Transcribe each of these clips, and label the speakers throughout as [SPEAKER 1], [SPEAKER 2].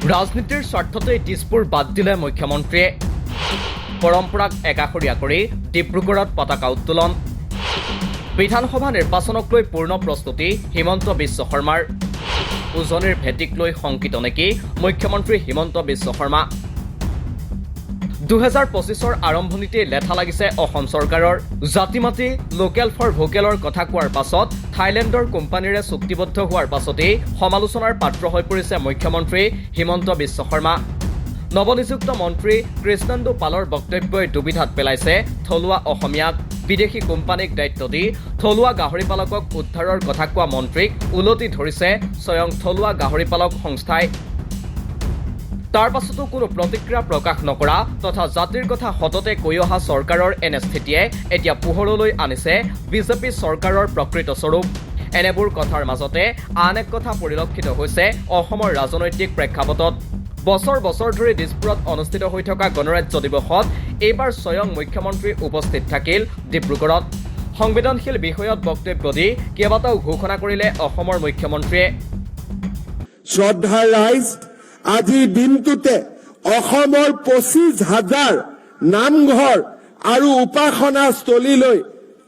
[SPEAKER 1] ৰাজনীতিৰ স্বাৰ্থতে দিছপুৰ বাদ দিলে মুখ্যমন্ত্ৰীয়ে পৰম্পৰাক একাষৰীয়া কৰি ডিব্ৰুগড়ত পতাকা উত্তোলন বিধানসভা নিৰ্বাচনক লৈ পূৰ্ণ প্ৰস্তুতি হিমন্ত বিশ্ব শৰ্মাৰ উজনিৰ ভেটিক লৈ শংকিত নেকি মুখ্যমন্ত্ৰী হিমন্ত বিশ্ব শৰ্মা 2025ৰ আৰম্ভণিতে লেঠা লাগিছে অসম চৰকাৰৰ জাতি মাতি লোকেল ফৰ ভোকেলৰ কথা কোৱাৰ পাছত থাইলেণ্ডৰ কোম্পানীৰে চুক্তিবদ্ধ হোৱাৰ পাছতেই সমালোচনাৰ পাত্ৰ হৈ পৰিছে মুখ্যমন্ত্ৰী হিমন্ত বিশ্ব শৰ্মা নৱনিযুক্ত মন্ত্ৰী কৃষ্ণেন্দু পালৰ বক্তব্যই দুবিধাত পেলাইছে থলুৱা অসমীয়াক বিদেশী কোম্পানীক দায়িত্ব দি থলুৱা গাহৰি পালকক উদ্ধাৰৰ কথা কোৱা মন্ত্ৰীক উলটি ধৰিছে স্বয়ং থলুৱা গাহৰি পালক সংস্থাই তাৰ পাছতো কোনো প্ৰতিক্ৰিয়া প্ৰকাশ নকৰা তথা জাতিৰ কথা হততে কৈ অহা চৰকাৰৰ এনে স্থিতিয়ে এতিয়া পোহৰলৈ আনিছে বিজেপি চৰকাৰৰ প্ৰকৃত স্বৰূপ এনেবোৰ কথাৰ মাজতে আন এক কথা পৰিলক্ষিত হৈছে অসমৰ ৰাজনৈতিক প্ৰেক্ষাপটত বছৰ বছৰ ধৰি দিছপুৰত অনুষ্ঠিত হৈ থকা গণৰাজ্য দিৱসত এইবাৰ স্বয়ং মুখ্যমন্ত্ৰী উপস্থিত থাকিল ডিব্ৰুগড়ত সংবেদনশীল বিষয়ত বক্তব্য দি কেইবাটাও ঘোষণা কৰিলে অসমৰ মুখ্যমন্ত্ৰীয়ে
[SPEAKER 2] শ্ৰদ্ধা ৰাইজ আজি দিনটোতে অসমৰ 25,000 নামঘৰ আৰু উপাসনাস্থলীলৈ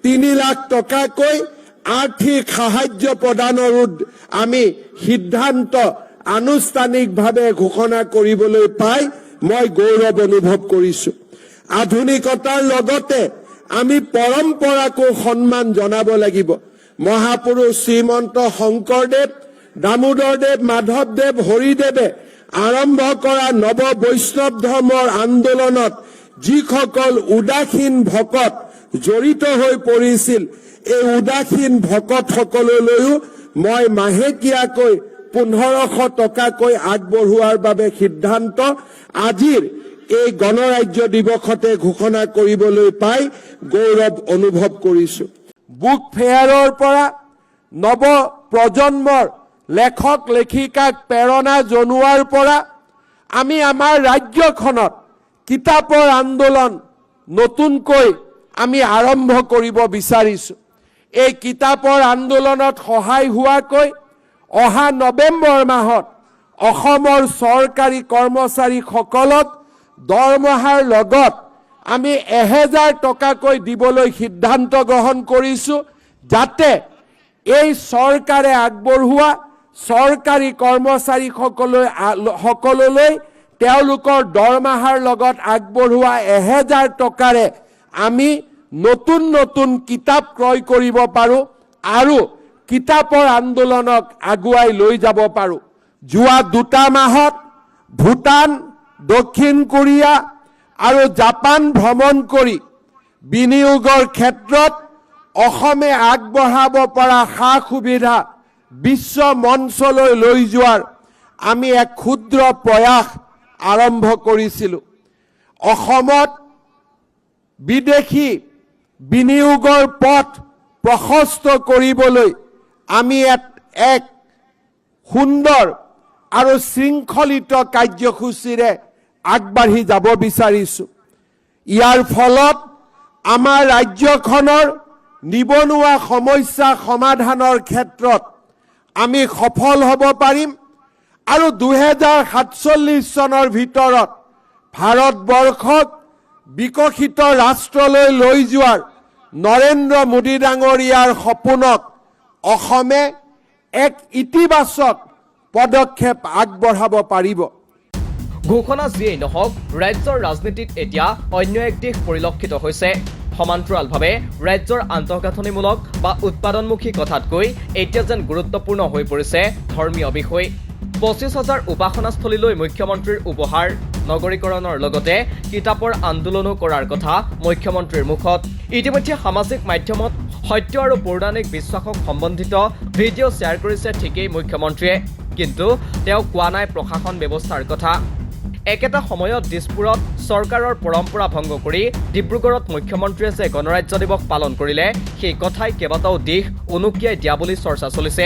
[SPEAKER 2] 3 লাখ টকাকৈ আৰ্থিক সাহায্য প্ৰদানৰ আমি সিদ্ধান্ত আনুষ্ঠানিকভাৱে ঘোষণা কৰিবলৈ পাই মই গৌৰৱ অনুভৱ কৰিছো আধুনিকতাৰ লগতে আমি পৰম্পৰাকো সন্মান জনাব লাগিব মহাপুৰুষ শ্ৰীমন্ত শংকৰদেৱ দামোদৰদেৱ মাধৱদেৱ হৰিদেৱে আৰম্ভ কৰা নৱ বৈষ্ণৱ ধৰ্মৰ আন্দোলনত যিসকল উদাসীন ভকত জড়িত হৈ পৰিছিল এই উদাসীন ভকতসকললৈও মই মাহেকীয়াকৈ 1500 টকাকৈ আগবঢ়োৱাৰ বাবে সিদ্ধান্ত আজিৰ এই গণৰাজ্য দিৱসতে ঘোষণা কৰিবলৈ পাই গৌৰৱ অনুভৱ কৰিছো বুক ফেয়াৰৰ পৰা নৱ প্ৰজন্মৰ লেখক লেখিকাক প্ৰেৰণা জনোৱাৰ পৰা আমি আমাৰ ৰাজ্যখনত কিতাপৰ আন্দোলন নতুনকৈ আমি আৰম্ভ কৰিব বিচাৰিছো এই কিতাপৰ আন্দোলনত সহায় হোৱাকৈ অহা নৱেম্বৰ মাহত অসমৰ চৰকাৰী কৰ্মচাৰীসকলক দৰমহাৰ লগত আমি 1000 টকাকৈ দিবলৈ সিদ্ধান্ত গ্ৰহণ কৰিছো যাতে এই চৰকাৰে আগবঢ়োৱা চৰকাৰী কৰ্মচাৰীসকললৈ তেওঁলোকৰ দৰমহাৰ লগত আগবঢ়োৱা 1000 টকাৰে আমি নতুন নতুন কিতাপ ক্ৰয় কৰিব পাৰো আৰু কিতাপৰ আন্দোলনক আগুৱাই লৈ যাব পাৰো যোৱা 2 মাহত ভূটান দক্ষিণ কোৰিয়া আৰু জাপান ভ্ৰমণ কৰি বিনিয়োগৰ ক্ষেত্ৰত অসমে আগবঢ়াব পৰা সা সুবিধা বিশ্ব মঞ্চলৈ লৈ যোৱাৰ আমি এক ক্ষুদ্ৰ প্ৰয়াস আৰম্ভ কৰিছিলো অসমত বিদেশী বিনিয়োগৰ পথ প্ৰশস্ত কৰিবলৈ আমি এক সুন্দৰ আৰু শৃংখলিত কাৰ্যসূচীৰে আগবাঢ়ি যাব বিচাৰিছো ইয়াৰ ফলত আমাৰ ৰাজ্যখনৰ নিবনুৱা সমস্যা সমাধানৰ ক্ষেত্ৰত আমি সফল হ'ব পাৰিম আৰু 2047 চনৰ ভিতৰত ভাৰতবৰ্ষক বিকশিত ৰাষ্ট্ৰলৈ লৈ যোৱাৰ নৰেন্দ্ৰ মোদী ডাঙৰীয়াৰ সপোনক অসমে এক ইতিবাচক পদক্ষেপ আগবঢ়াব পাৰিব
[SPEAKER 1] ঘোষণা যিয়েই নহওক ৰাজ্যৰ ৰাজনীতিত এতিয়া অন্য এক দিশ পৰিলক্ষিত হৈছে সমান্তৰালভাৱে ৰাজ্যৰ আন্তঃগাঁথনিমূলক বা উৎপাদনমুখী কথাতকৈ এতিয়া যেন গুৰুত্বপূৰ্ণ হৈ পৰিছে ধৰ্মীয় বিষয় 25,000 উপাসনাস্থলীলৈ মুখ্যমন্ত্ৰীৰ উপহাৰ নগৰীকৰণৰ লগতে কিতাপৰ আন্দোলনো কৰাৰ কথা মুখ্যমন্ত্ৰীৰ মুখত ইতিমধ্যে সামাজিক মাধ্যমত সত্য আৰু পৌৰাণিক বিশ্বাসক সম্বন্ধিত ভিডিঅ' শ্বেয়াৰ কৰিছে ঠিকেই মুখ্যমন্ত্ৰীয়ে কিন্তু তেওঁ কোৱা নাই প্ৰশাসন ব্যৱস্থাৰ কথা একেটা সময়ত দিছপুৰত চৰকাৰৰ পৰম্পৰা ভংগ কৰি ডিব্ৰুগড়ত মুখ্যমন্ত্ৰীয়ে যে গণৰাজ্য দিৱস পালন কৰিলে সেই কথাই কেইবাটাও দিশ উনুকিয়াই দিয়া বুলি চৰ্চা চলিছে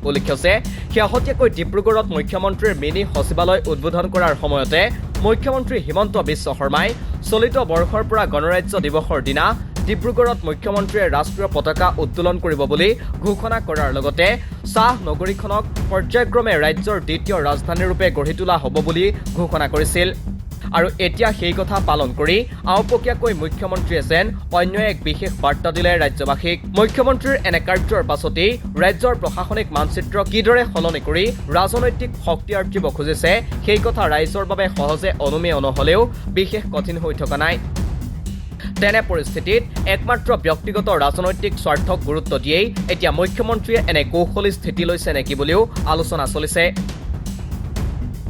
[SPEAKER 1] উল্লেখ্য যে শেহতীয়াকৈ ডিব্ৰুগড়ত মুখ্যমন্ত্ৰীৰ মিনি সচিবালয় উদ্বোধন কৰাৰ সময়তে মুখ্যমন্ত্ৰী হিমন্ত বিশ্ব শৰ্মাই চলিত বৰ্ষৰ পৰা গণৰাজ্য দিৱসৰ দিনা ডিব্ৰুগড়ত মুখ্যমন্ত্ৰীয়ে ৰাষ্ট্ৰীয় পতাকা উত্তোলন কৰিব বুলি ঘোষণা কৰাৰ লগতে চাহ নগৰীখনক পৰ্যায়ক্ৰমে ৰাজ্যৰ দ্বিতীয় ৰাজধানীৰূপে গঢ়ি তোলা হ'ব বুলি ঘোষণা কৰিছিল। আৰু এতিয়া সেই কথা পালন কৰি আওপকীয়াকৈ মুখ্যমন্ত্ৰীয়ে যেন অন্য এক বিশেষ বাৰ্তা দিলে ৰাজ্যবাসীক। মুখ্যমন্ত্ৰীৰ এনে কাৰ্যৰ পাছতেই ৰাজ্যৰ প্ৰশাসনিক মানচিত্ৰ কিদৰে সলনি কৰি ৰাজনৈতিক শক্তি আৰ্জিব খুজিছে সেই কথা ৰাইজৰ বাবে সহজে অনুমেয় নহ'লেও বিশেষ কঠিন হৈ থকা নাই। তেনে পৰিস্থিতিত একমাত্ৰ ব্যক্তিগত ৰাজনৈতিক স্বাৰ্থক গুৰুত্ব দিয়েই এতিয়া মুখ্যমন্ত্ৰীয়ে এনে কৌশলী স্থিতি লৈছে নেকি বুলিও আলোচনা চলিছে।